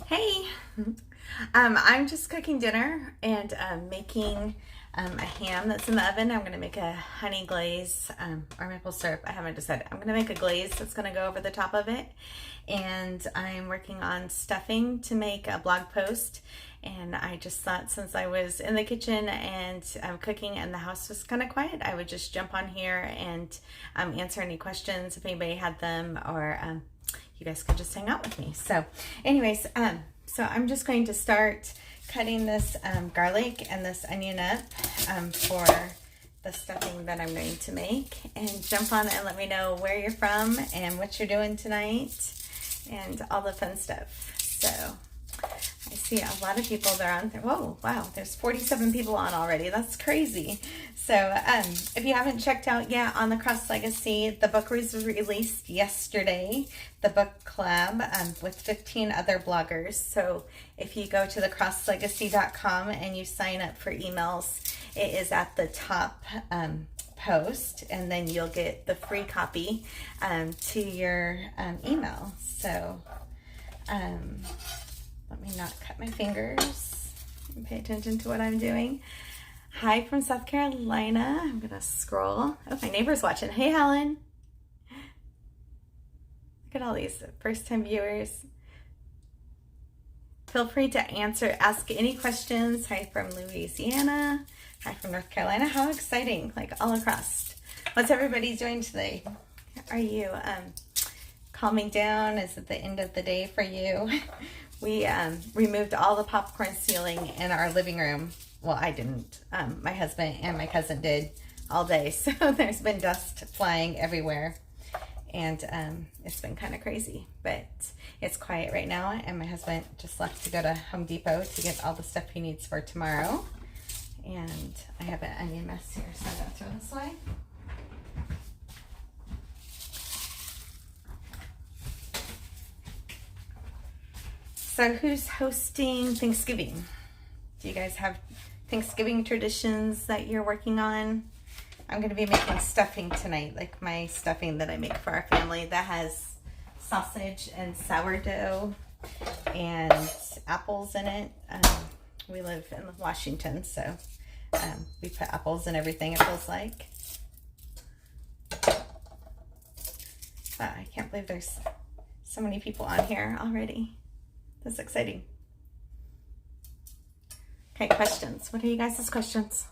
Hey, I'm just cooking dinner and making a ham that's in the oven. I'm going to make a honey glaze or maple syrup. I haven't decided. I'm going to make a glaze that's going to go over the top of it. And I'm working on stuffing to make a blog post. And I just thought since I was in the kitchen and cooking and the house was kind of quiet, I would just jump on here and answer any questions if anybody had them, or you guys could just hang out with me. So anyways, so I'm just going to start cutting this garlic and this onion up for the stuffing that I'm going to make. And jump on and let me know where you're from and what you're doing tonight and all the fun stuff. So I see a lot of people that are on there. Whoa, wow, there's 47 people on already. That's crazy. So if you haven't checked out yet On the Cross Legacy, the book was released yesterday, the book collab with 15 other bloggers. So if you go to thecrosslegacy.com and you sign up for emails, it is at the top post, and then you'll get the free copy to your email. So let me not cut my fingers and pay attention to what I'm doing. Hi from South Carolina. I'm going to scroll. Oh, my neighbor's watching. Hey, Helen. Look at all these first-time viewers. Feel free to ask any questions. Hi from Louisiana. Hi from North Carolina. How exciting, like all across. What's everybody doing today? Are you calming down? Is it the end of the day for you? We removed all the popcorn ceiling in our living room. Well, I didn't. My husband and my cousin did all day. So there's been dust flying everywhere. And it's been kind of crazy. But it's quiet right now. And my husband just left to go to Home Depot to get all the stuff he needs for tomorrow. And I have an onion mess here, so I'm going to throw this away. So who's hosting Thanksgiving? Do you guys have Thanksgiving traditions that you're working on? I'm going to be making stuffing tonight, like my stuffing that I make for our family that has sausage and sourdough and apples in it. We live in Washington, so we put apples in everything, it feels like. I can't believe there's so many people on here already. That's exciting. Okay, questions. What are you guys' questions?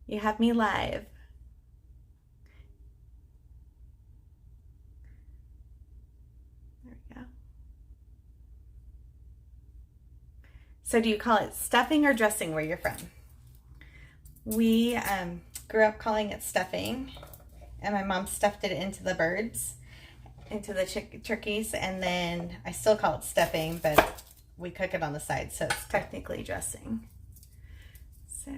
You have me live. There we go. So do you call it stuffing or dressing where you're from? We grew up calling it stuffing, and my mom stuffed it into the birds, into the turkeys, and then I still call it stuffing, but we cook it on the side, so it's technically dressing. So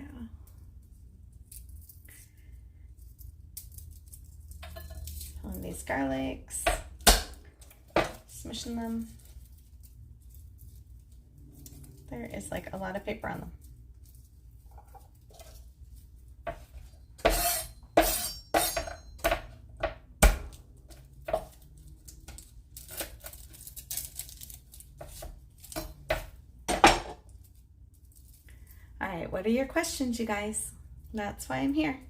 pulling these garlics, smushing them. There is like a lot of paper on them. All right, what are your questions, you guys? That's why I'm here.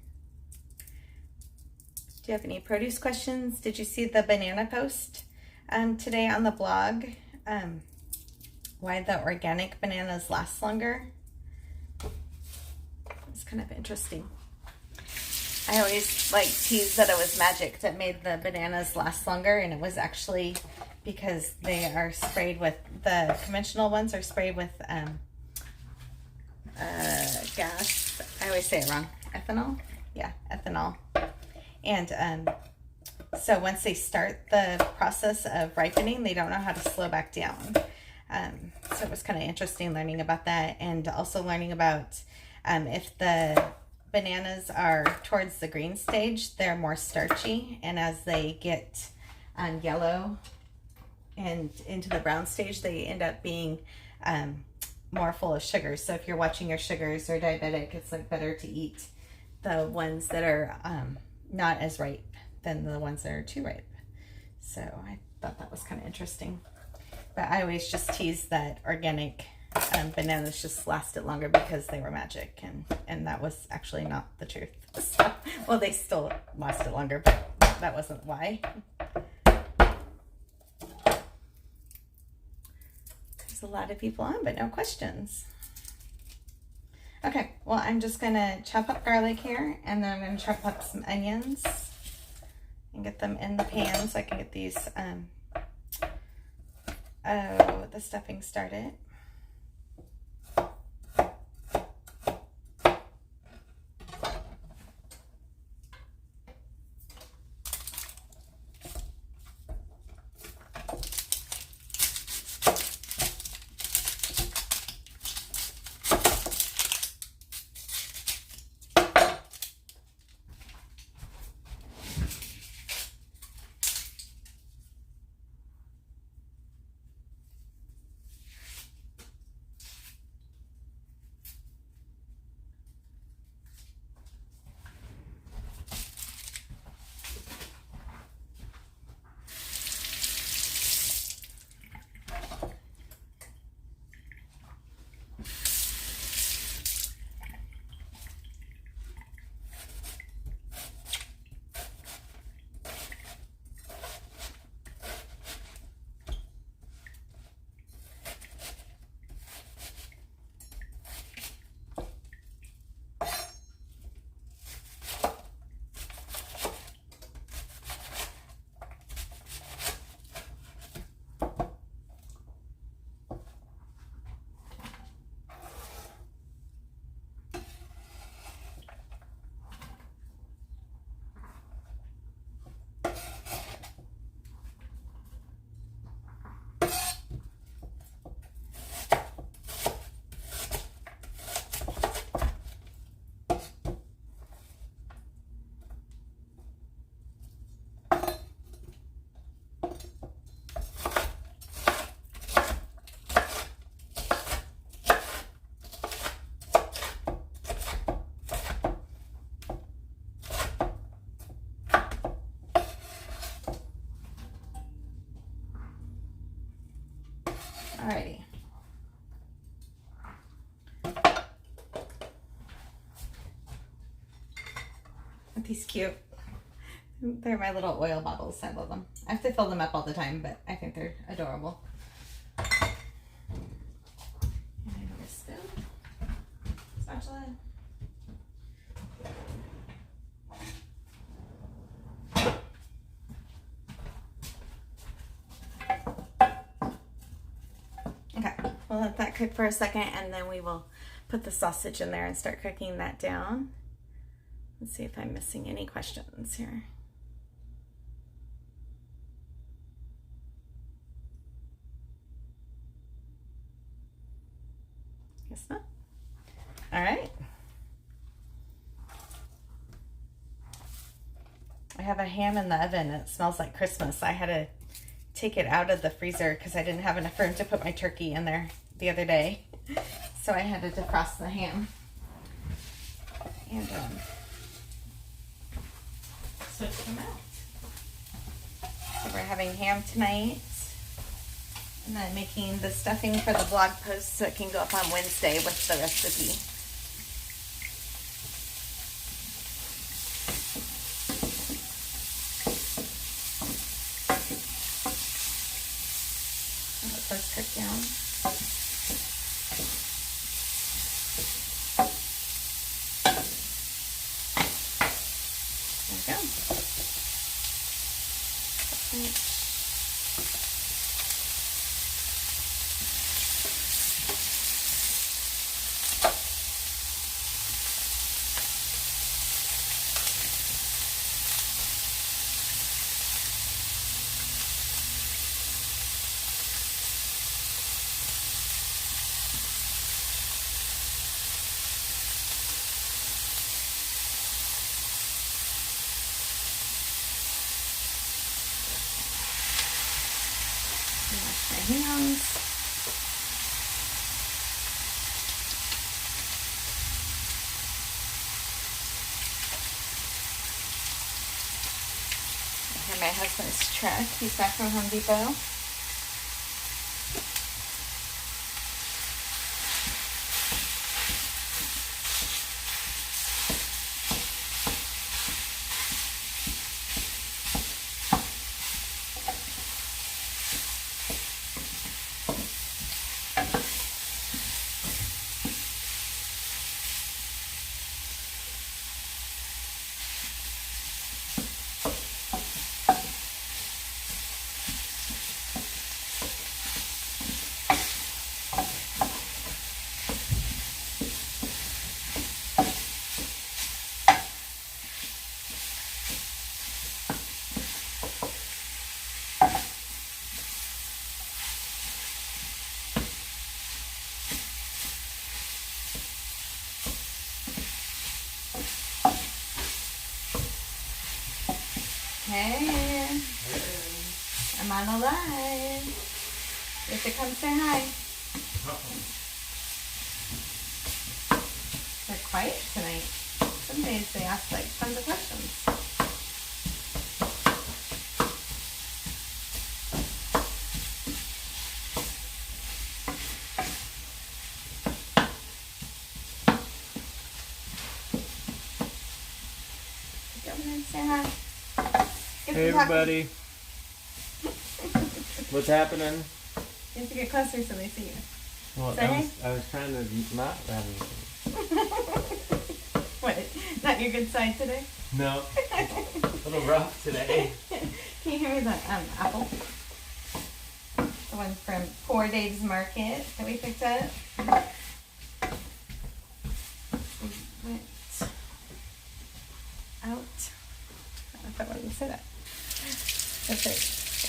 Do you have any produce questions? Did you see the banana post today on the blog? Why the organic bananas last longer? It's kind of interesting. I always like tease that it was magic that made the bananas last longer, and it was actually because they are sprayed with, the conventional ones are sprayed with gas. I always say it wrong. Ethanol? Yeah, ethanol. And so once they start the process of ripening, they don't know how to slow back down. So it was kind of interesting learning about that, and also learning about if the bananas are towards the green stage, they're more starchy, and as they get yellow and into the brown stage, they end up being more full of sugars. So if you're watching your sugars or diabetic, it's like better to eat the ones that are not as ripe than the ones that are too ripe. So I thought that was kind of interesting. But I always just tease that organic bananas just lasted longer because they were magic, and that was actually not the truth. So, well, they still lasted longer, but that wasn't why. There's a lot of people on, but no questions. Okay, well, I'm just gonna chop up garlic here, and then I'm gonna chop up some onions and get them in the pan so I can get these, the stuffing started. Alrighty. Aren't these cute? They're my little oil bottles. I love them. I have to fill them up all the time, but I think they're adorable. And I need a spoon. Spatula. Okay, we'll let that cook for a second, and then we will put the sausage in there and start cooking that down. Let's see if I'm missing any questions here. Guess not. All right. I have a ham in the oven. It smells like Christmas. I had to take it out of the freezer because I didn't have enough room to put my turkey in there the other day. So I had to defrost the ham. And switch them out. So we're having ham tonight. And then making the stuffing for the blog post so it can go up on Wednesday with the recipe. First cook down. There we go. Wash my hands. I have my husband's truck. He's back from Home Depot. Hey, I'm on a live. You have to come say hi. They're quiet tonight. Some days they ask like tons of questions. Come and say hi. Hey everybody. What's happening? You have to get closer so they see you. Well, I was trying to not have anything. What? Not your good side today? No. A little rough today. Can you hear me the apple? The one from Poor Dave's Market that we picked up. We went out. I don't know if I wanted to say that. That's it.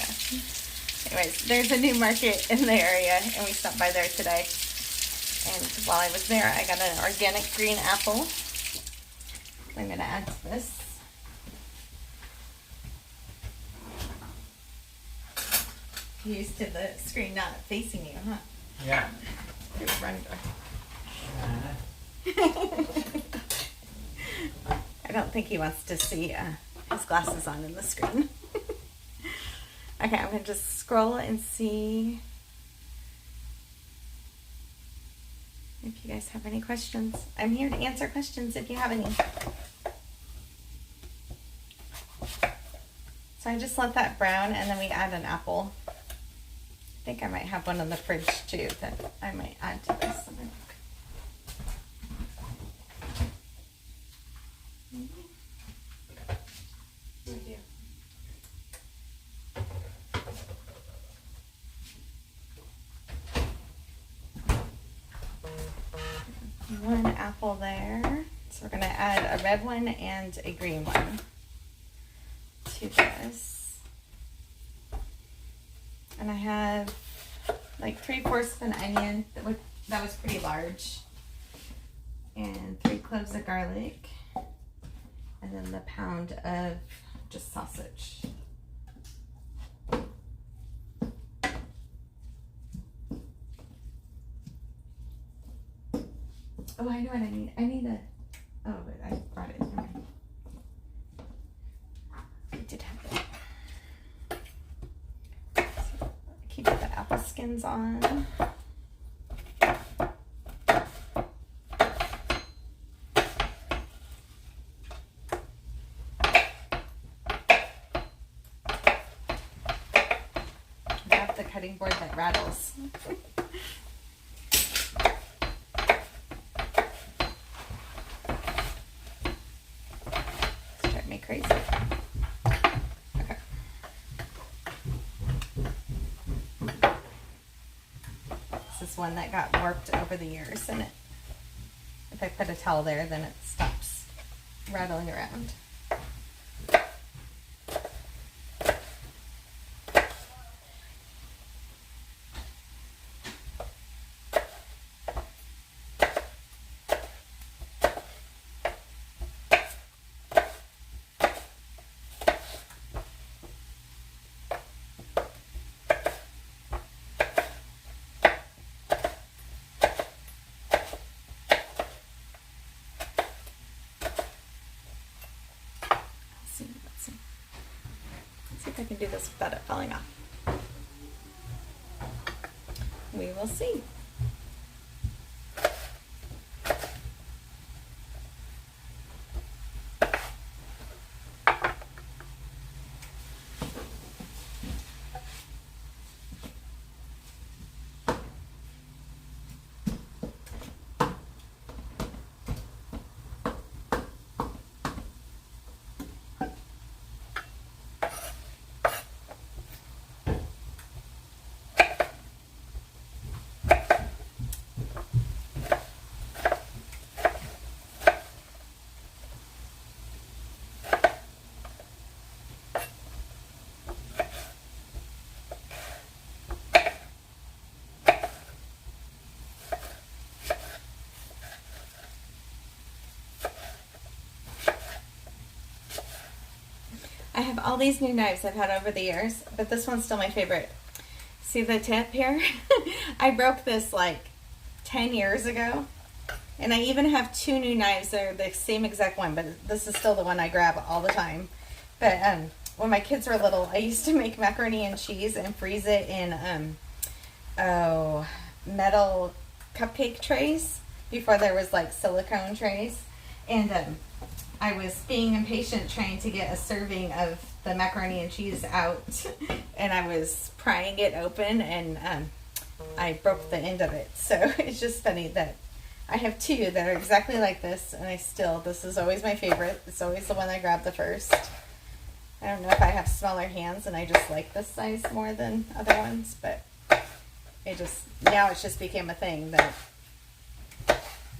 Yeah. Anyways, there's a new market in the area, and we stopped by there today. And while I was there, I got an organic green apple. I'm going to add to this. You're used to the screen not facing you, huh? Yeah. Your front door. I don't think he wants to see his glasses on in the screen. Okay, I'm going to just scroll and see if you guys have any questions. I'm here to answer questions if you have any. So I just let that brown and then we add an apple. I think I might have one in the fridge too that I might add to this. One apple there. So we're going to add a red one and a green one to this. And I have like 3/4 of an onion that was pretty large. And 3 cloves of garlic. And then the pound of just sausage. Oh, I know what I need. I need a... Oh, but I brought it. Okay. I did have it. So keep the apple skins on. I have the cutting board that rattles. Crazy. Okay. This is one that got warped over the years, and if I put a towel there, then it stops rattling around. Let's see if I can do this without it falling off. We will see. have all these new knives I've had over the years, but this one's still my favorite. See the tip here? I broke this like 10 years ago. And I even have two new knives that are the same exact one, but this is still the one I grab all the time. But when my kids were little, I used to make macaroni and cheese and freeze it in metal cupcake trays before there was like silicone trays. And I was being impatient trying to get a serving of the macaroni and cheese out, and I was prying it open, and I broke the end of it. So it's just funny that I have two that are exactly like this, and this is always my favorite. It's always the one I grab the first. I don't know if I have smaller hands and I just like this size more than other ones, but now it's just became a thing that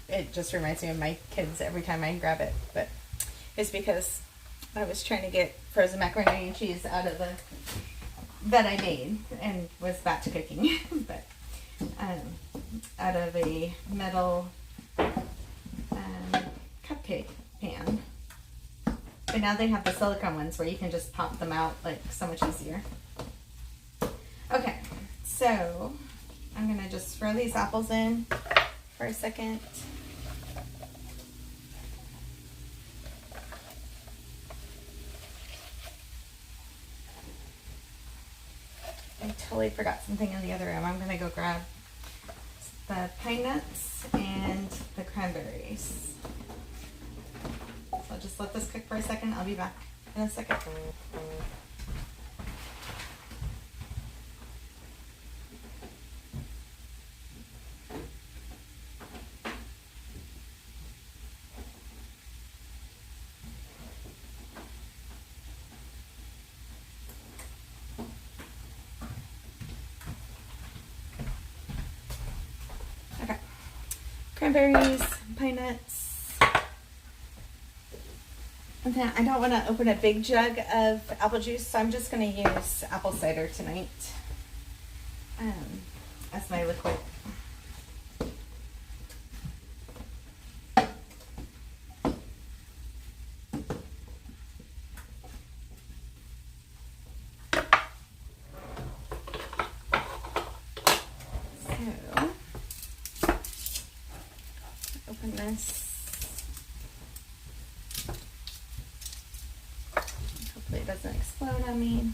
it just reminds me of my kids every time I grab it. But it's because I was trying to get frozen macaroni and cheese out of that I made and was back to cooking, but out of a metal cupcake pan. But now they have the silicone ones where you can just pop them out like so much easier. Okay, so I'm gonna just throw these apples in for a second. I totally forgot something in the other room. I'm gonna go grab the pine nuts and the cranberries. So I'll just let this cook for a second. I'll be back in a second. Okay. Cranberries, pine nuts. And then I don't want to open a big jug of apple juice, so I'm just going to use apple cider tonight as my liquid. So, open this. Hopefully it doesn't explode on me.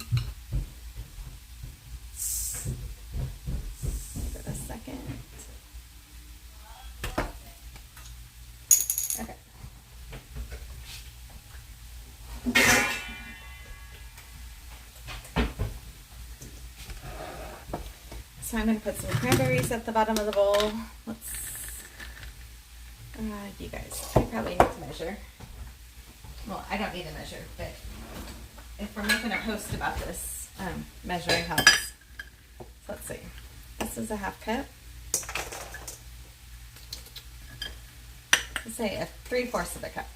Give it a second. Okay. So I'm going to put some cranberries at the bottom of the bowl. You guys, I probably need to measure. Well, I don't need to measure, but if we're making a post about this, measuring helps. So let's see. This is a half cup. Let's say 3/4 of a cup.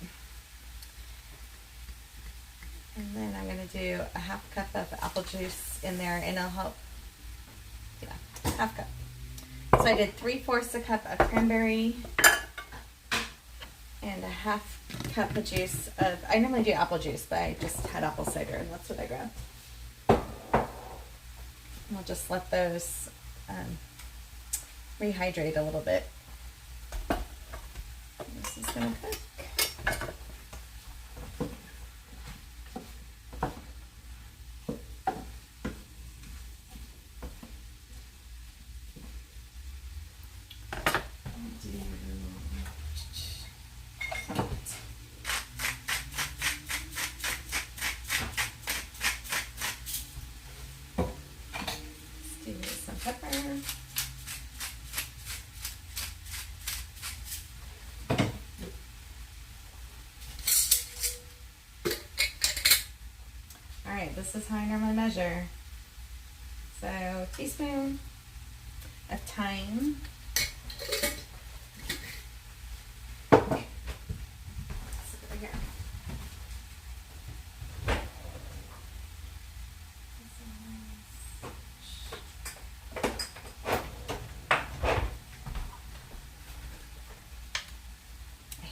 And then I'm going to do a half cup of apple juice in there, and it'll help. Yeah, half cup. So I did 3/4 a cup of cranberry and a half cup of juice of, I normally do apple juice, but I just had apple cider and that's what I grabbed. And we'll just let those rehydrate a little bit. This is going to cook. Pepper. All right, this is how I normally measure. So, teaspoon of thyme.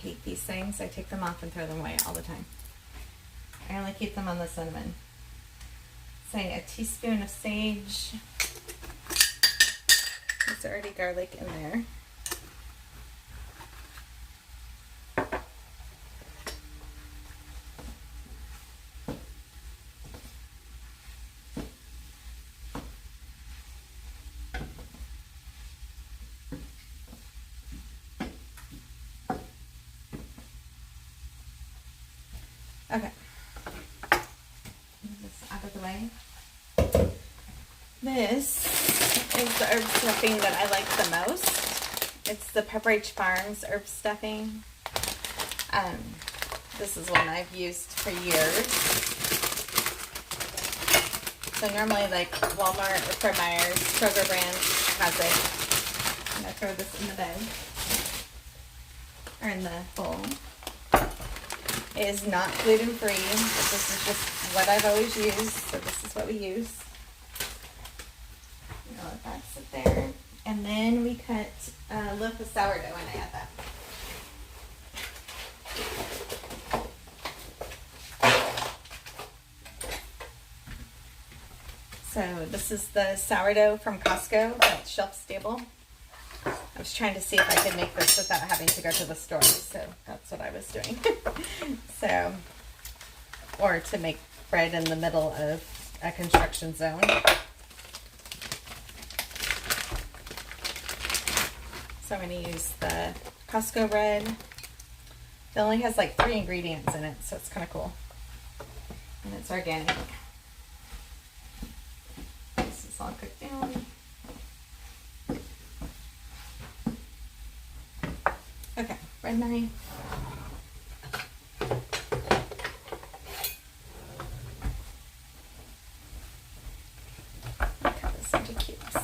Hate these things. I take them off and throw them away all the time. I only keep them on the cinnamon. Say a teaspoon of sage. There's already garlic in there. Okay. Move this out of the way. This is the herb stuffing that I like the most. It's the Pepperidge Farms herb stuffing. This is one I've used for years. So normally like Walmart or Fred Meyer's, Kroger brand has it. I'm going to throw this in the bag. Or in the bowl. It is not gluten free, but this is just what I've always used, so this is what we use. You know, let that sit there. And then we cut a loaf of sourdough and I add that. So this is the sourdough from Costco that's shelf stable. I was trying to see if I could make this without having to go to the store, so that's what I was doing. So, or to make bread in the middle of a construction zone. So I'm going to use the Costco bread. It only has like 3 ingredients in it, so it's kind of cool. And it's organic. This is all cooked down. Okay, bread knife. Cut this into cubes.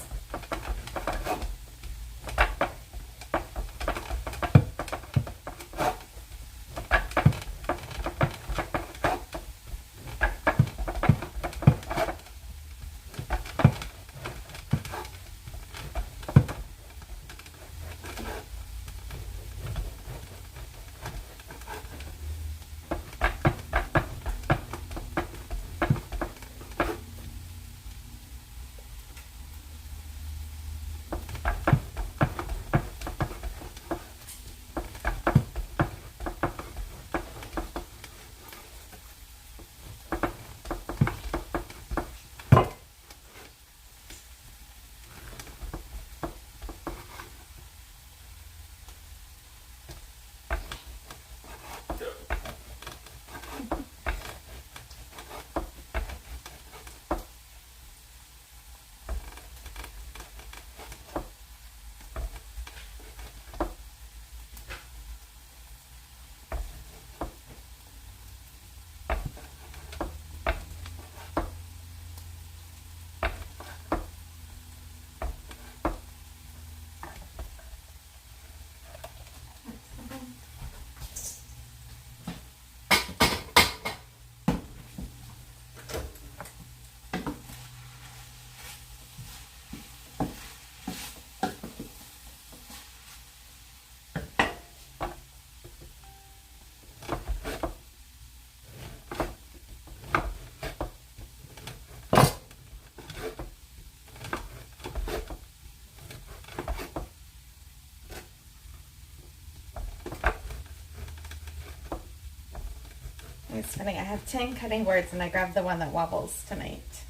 It's funny, I have 10 cutting boards and I grabbed the one that wobbles tonight.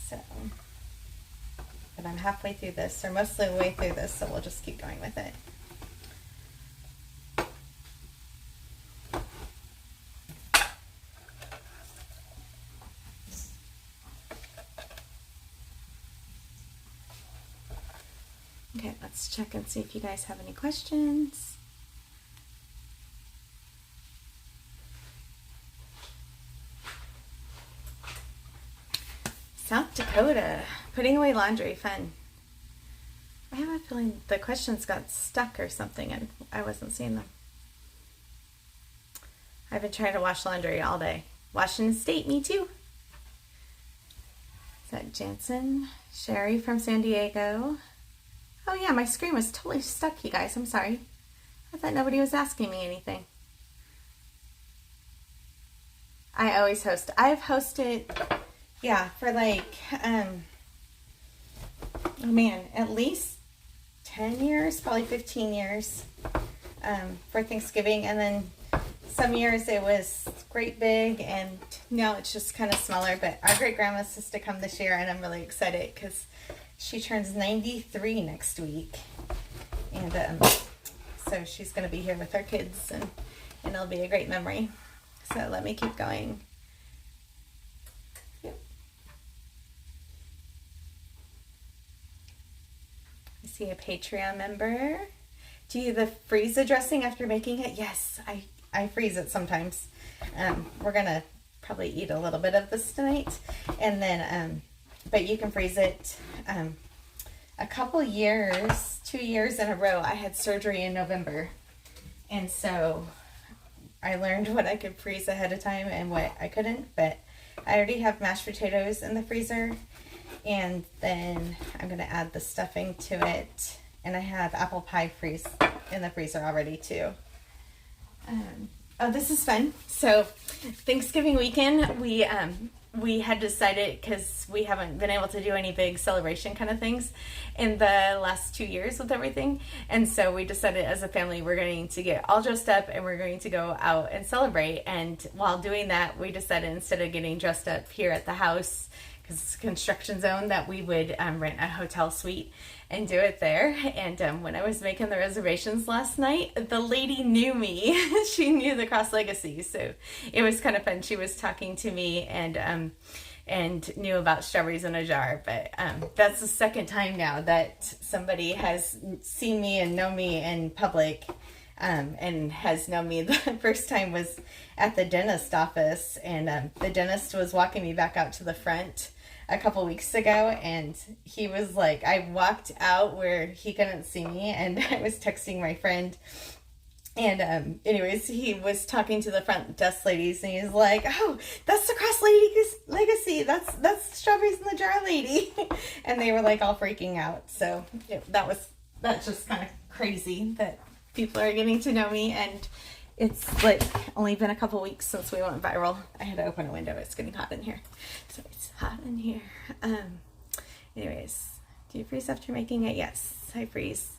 So, but I'm halfway through this, or mostly the way through this, so we'll just keep going with it. Okay, let's check and see if you guys have any questions. South Dakota, putting away laundry, fun. I have a feeling the questions got stuck or something and I wasn't seeing them. I've been trying to wash laundry all day. Washington State, me too. Is that Jansen? Sherry from San Diego. Oh yeah, my screen was totally stuck, you guys. I'm sorry. I thought nobody was asking me anything. I always host. I've hosted, yeah, for like, oh man, at least 10 years, probably 15 years, for Thanksgiving. And then some years it was great big, and now it's just kind of smaller. But our great grandma's supposed to come this year, and I'm really excited because she turns 93 next week. And so she's going to be here with her kids, and it'll be a great memory. So let me keep going. Yep. I see a Patreon member. Do you freeze the dressing after making it? Yes, I freeze it sometimes. We're going to probably eat a little bit of this tonight. And then, but you can freeze it. A couple years, 2 years in a row, I had surgery in November. And so I learned what I could freeze ahead of time and what I couldn't. But I already have mashed potatoes in the freezer. And then I'm going to add the stuffing to it. And I have apple pie freeze in the freezer already too. Oh, this is fun. So Thanksgiving weekend, we had decided, because we haven't been able to do any big celebration kind of things in the last 2 years with everything. And so we decided as a family, we're going to get all dressed up and we're going to go out and celebrate. And while doing that, we decided instead of getting dressed up here at the house, because it's a construction zone, that we would rent a hotel suite and do it there. And when I was making the reservations last night, the lady knew me. She knew the Cross Legacy, so it was kind of fun. She was talking to me and knew about strawberries in a jar. But that's the second time now that somebody has seen me and known me in public, and has known me. The first time was at the dentist office, and the dentist was walking me back out to the front a couple weeks ago, and he was like, I walked out where he couldn't see me, and I was texting my friend, and anyways, he was talking to the front desk ladies, and he's like, oh, that's the Cross Legacy, that's Strawberries in the Jar lady. And they were like all freaking out. So that's just kind of crazy that people are getting to know me. And it's like only been a couple weeks since we went viral. I had to open a window. It's getting hot in here. So it's hot in here. Anyways, do you freeze after making it? Yes, I freeze.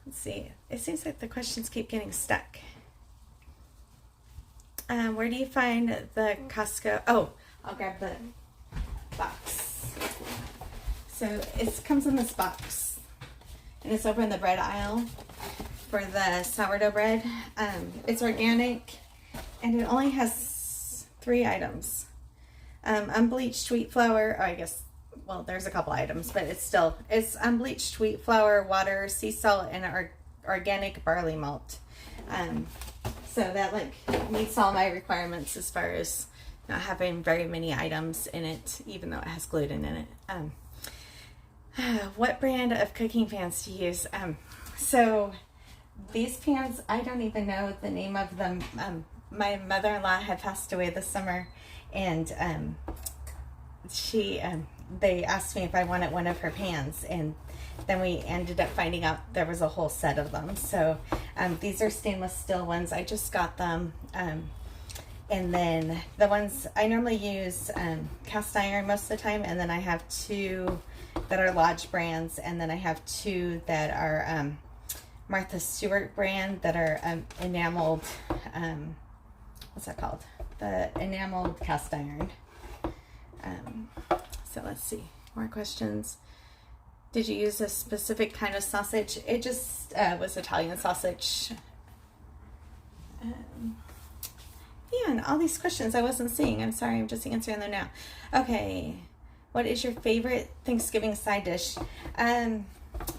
Let's see. It seems like the questions keep getting stuck. Where do you find the Costco? Oh, I'll grab the box. So it comes in this box, and it's over in the bread aisle for the sourdough bread. It's organic, and it only has 3 items. Unbleached wheat flour, I guess, well, there's a couple items, but it's unbleached wheat flour, water, sea salt, and organic barley malt. So that meets all my requirements as far as not having very many items in it, even though it has gluten in it. What brand of cooking pans to use? So these pans, I don't even know the name of them. My mother-in-law had passed away this summer, and they asked me if I wanted one of her pans, and then we ended up finding out there was a whole set of them. So these are stainless steel ones. I just got them. And then the ones I normally use cast iron most of the time, and then I have 2 that are Lodge brands, and then I have 2 that are Martha Stewart brand that are enameled, what's that called? The enameled cast iron. So let's see, more questions. Did you use a specific kind of sausage? It just was Italian sausage. Man, all these questions I wasn't seeing. I'm sorry, I'm just answering them now. Okay, what is your favorite Thanksgiving side dish?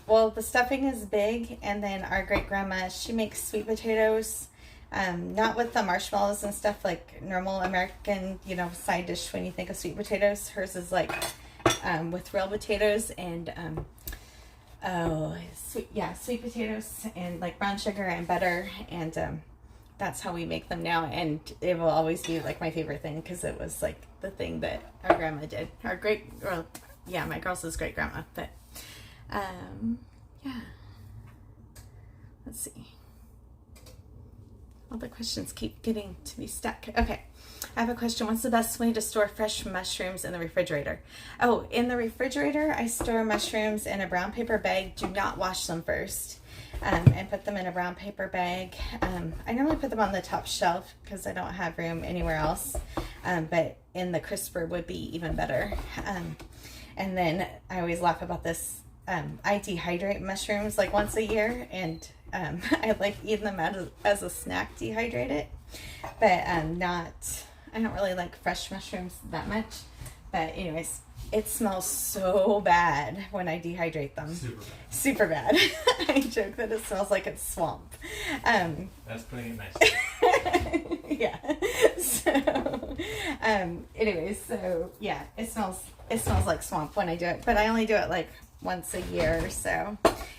Well, the stuffing is big, and then our great grandma, she makes sweet potatoes, not with the marshmallows and stuff like normal American, side dish when you think of sweet potatoes. Hers is like with real potatoes and sweet potatoes and like brown sugar and butter, and that's how we make them now. And it will always be like my favorite thing because it was like the thing that our grandma did. My girls' great grandma, but yeah. Let's see. All the questions keep getting to be stuck. Okay. I have a question. What's the best way to store fresh mushrooms in the refrigerator? Oh, in the refrigerator, I store mushrooms in a brown paper bag. Do not wash them first. And put them in a brown paper bag. I normally put them on the top shelf because I don't have room anywhere else. But in the crisper would be even better. And then I always laugh about this. I dehydrate mushrooms like once a year, and I like eating them as a snack, dehydrated. But I don't really like fresh mushrooms that much. But anyways, it smells so bad when I dehydrate them. Super bad. I joke that it smells like it's swamp. That's putting it nice. Yeah. So, anyways, so yeah, it smells like swamp when I do it. But I only do it like once a year or so.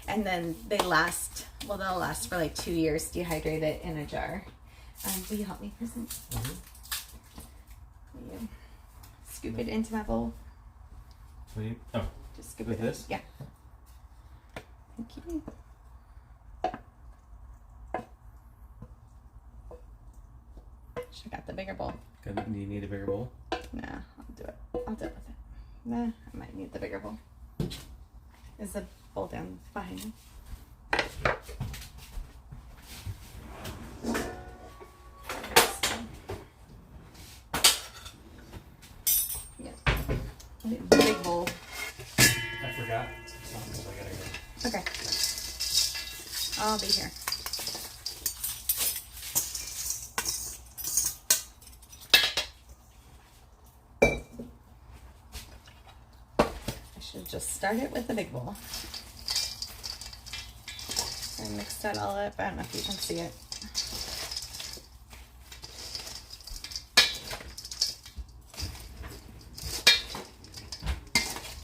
And then they'll last for like 2 years dehydrated in a jar. Will you help me, Kristen? Mm-hmm. Will you scoop it into my bowl? Just scoop with it this? Yeah. Thank you. Should have got the bigger bowl. Do you need a bigger bowl? Nah, I'll do it with it. Nah, I might need the bigger bowl. Is the bowl down behind me? Big bowl. I forgot something, so I gotta go. Okay. I'll be here. I should just start it with the big bowl. And mix that all up. I don't know if you can see it.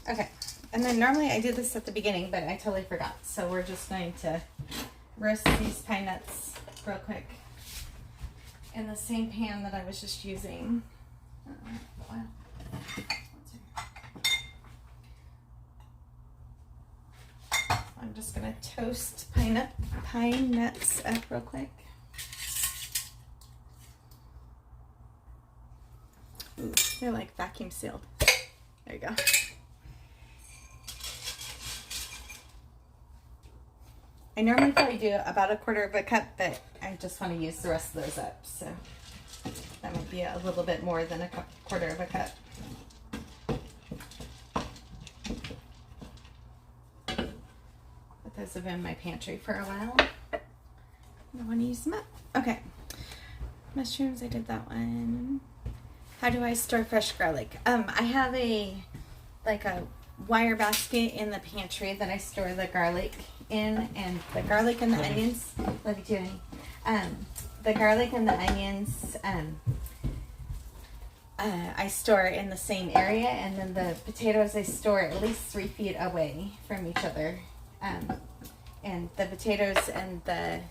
Okay, and then normally I do this at the beginning, but I totally forgot. So we're just going to roast these pine nuts real quick in the same pan that I was just using. Wow. I'm just gonna toast pine nuts up real quick. Ooh, they're like vacuum sealed. There you go. I normally probably do about 1/4 cup, but I just want to use the rest of those up. So that might be a little bit more than 1/4 cup. But those have been in my pantry for a while. I want to use them up. Okay. Mushrooms, I did that one. How do I store fresh garlic? I have a wire basket in the pantry that I store the garlic in, and the garlic and the onions. Love you too, honey. The garlic and the onions, I store in the same area, and then the potatoes I store at least 3 feet away from each other. And the potatoes and the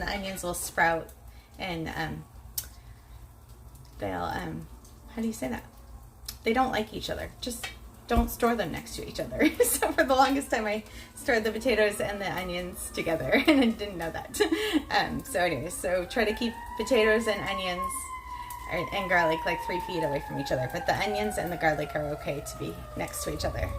onions will sprout, and they'll how do you say that? They don't like each other. Just don't store them next to each other. So for the longest time, I stored the potatoes and the onions together, and I didn't know that. So anyways, so try to keep potatoes and onions and garlic like 3 feet away from each other. But the onions and the garlic are okay to be next to each other.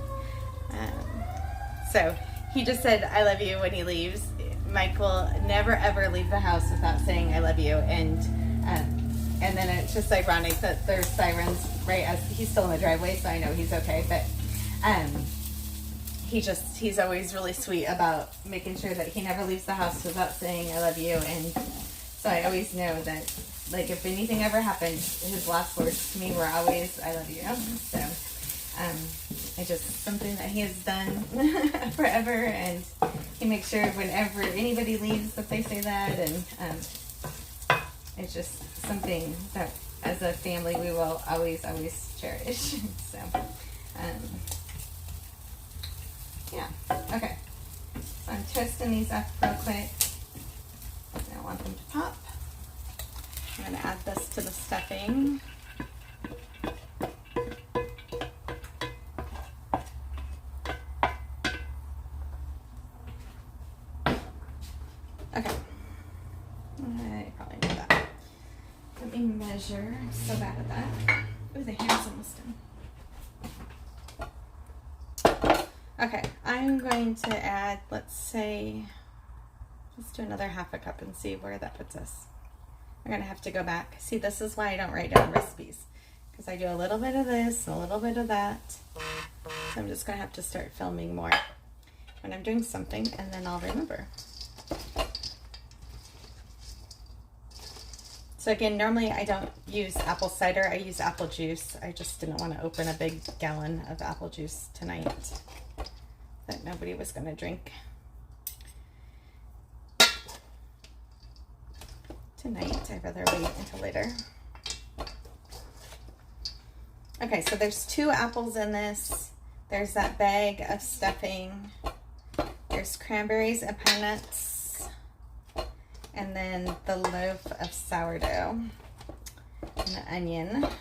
So he just said, "I love you" when he leaves. Mike will never ever leave the house without saying "I love you," and then it's just ironic that there's sirens right as he's still in the driveway, so I know he's okay. But he's always really sweet about making sure that he never leaves the house without saying "I love you," and so I always know that, like, if anything ever happened, his last words to me were always "I love you." So it's just something that he has done forever, and he makes sure whenever anybody leaves that they say that, and it's just something that as a family we will always cherish. So yeah, okay, so I'm toasting these up real quick. I don't want them to pop. I'm going to add this to the stuffing. Okay, a measure. I'm so bad at that. Ooh, the ham's almost done. Okay, I'm going to add, let's say, let's do another half a cup and see where that puts us. I'm going to have to go back. See, this is why I don't write down recipes, because I do a little bit of this and a little bit of that. So I'm just going to have to start filming more when I'm doing something, and then I'll remember. So again, normally I don't use apple cider, I use apple juice. I just didn't want to open a big gallon of apple juice tonight that nobody was going to drink. Tonight, I'd rather wait until later. Okay, so there's 2 apples in this. There's that bag of stuffing. There's cranberries and pine nuts. And then the loaf of sourdough. And an onion. And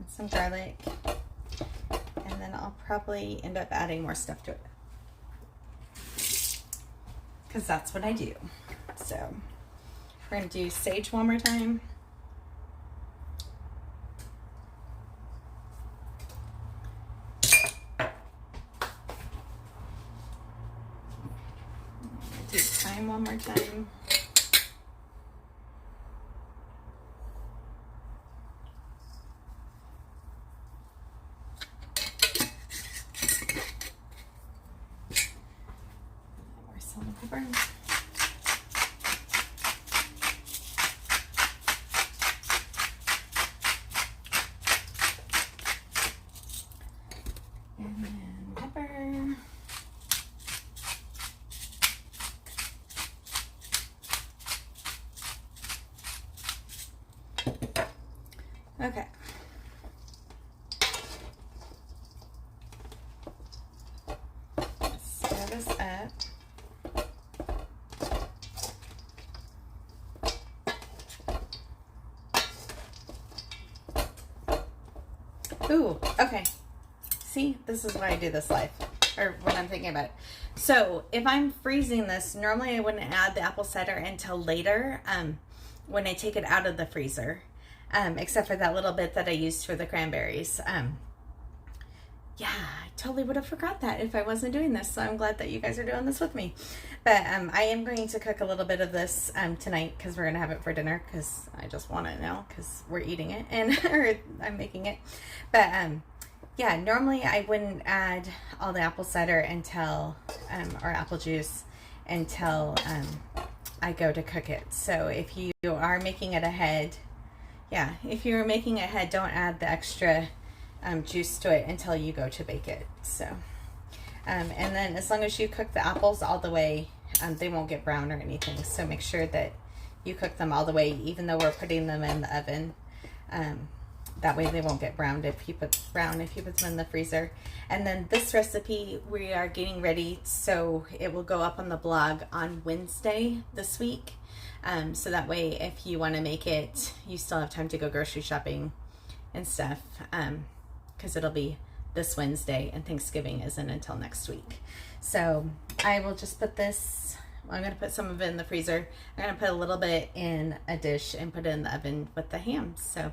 some garlic. And then I'll probably end up adding more stuff to it, because that's what I do. So we're going to do sage one more time. Do thyme one more time. More salt and pepper. And then pepper. Okay. Let's stir this up. Ooh, okay. See, this is why I do this live, or when I'm thinking about it. So if I'm freezing this, normally I wouldn't add the apple cider until later, when I take it out of the freezer, except for that little bit that I used for the cranberries. Yeah, I totally would have forgot that if I wasn't doing this, so I'm glad that you guys are doing this with me. But I am going to cook a little bit of this tonight, because we're going to have it for dinner, because I just want it now, because we're eating it, and or I'm making it. But yeah, normally I wouldn't add all the apple cider until, or apple juice, until I go to cook it. So if you are making it ahead, yeah, if you're making it ahead, don't add the extra juice to it until you go to bake it. So, and then as long as you cook the apples all the way, they won't get brown or anything. So make sure that you cook them all the way, even though we're putting them in the oven. That way they won't get browned if you put them in the freezer. And then this recipe we are getting ready, so it will go up on the blog on Wednesday this week. So that way if you want to make it, you still have time to go grocery shopping and stuff, because it'll be this Wednesday and Thanksgiving isn't until next week. So I will just put this, I'm going to put some of it in the freezer. I'm going to put a little bit in a dish and put it in the oven with the ham. So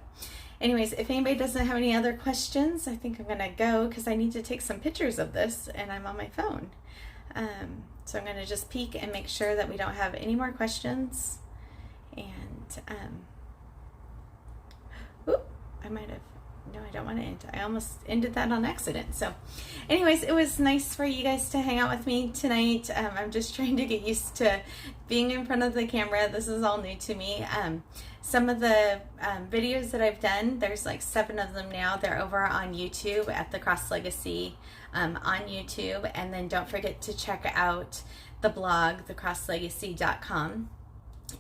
anyways, if anybody doesn't have any other questions, I think I'm going to go, because I need to take some pictures of this and I'm on my phone. So I'm going to just peek and make sure that we don't have any more questions. And I might have, no, I don't want to end. I almost ended that on accident. So anyways, it was nice for you guys to hang out with me tonight. I'm just trying to get used to being in front of the camera. This is all new to me. Some of the videos that I've done, there's like 7 of them now. They're over on YouTube at The Cross Legacy on YouTube. And then don't forget to check out the blog, thecrosslegacy.com.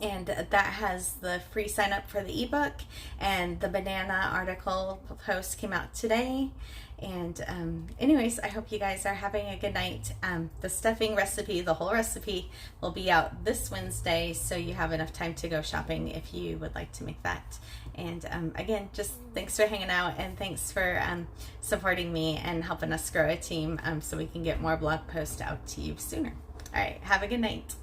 And that has the free sign up for the ebook, and the banana article post came out today. And anyways, I hope you guys are having a good night. The stuffing recipe, the whole recipe, will be out this Wednesday, so you have enough time to go shopping if you would like to make that. And again, just thanks for hanging out, and thanks for supporting me and helping us grow a team, so we can get more blog posts out to you sooner. All right, have a good night.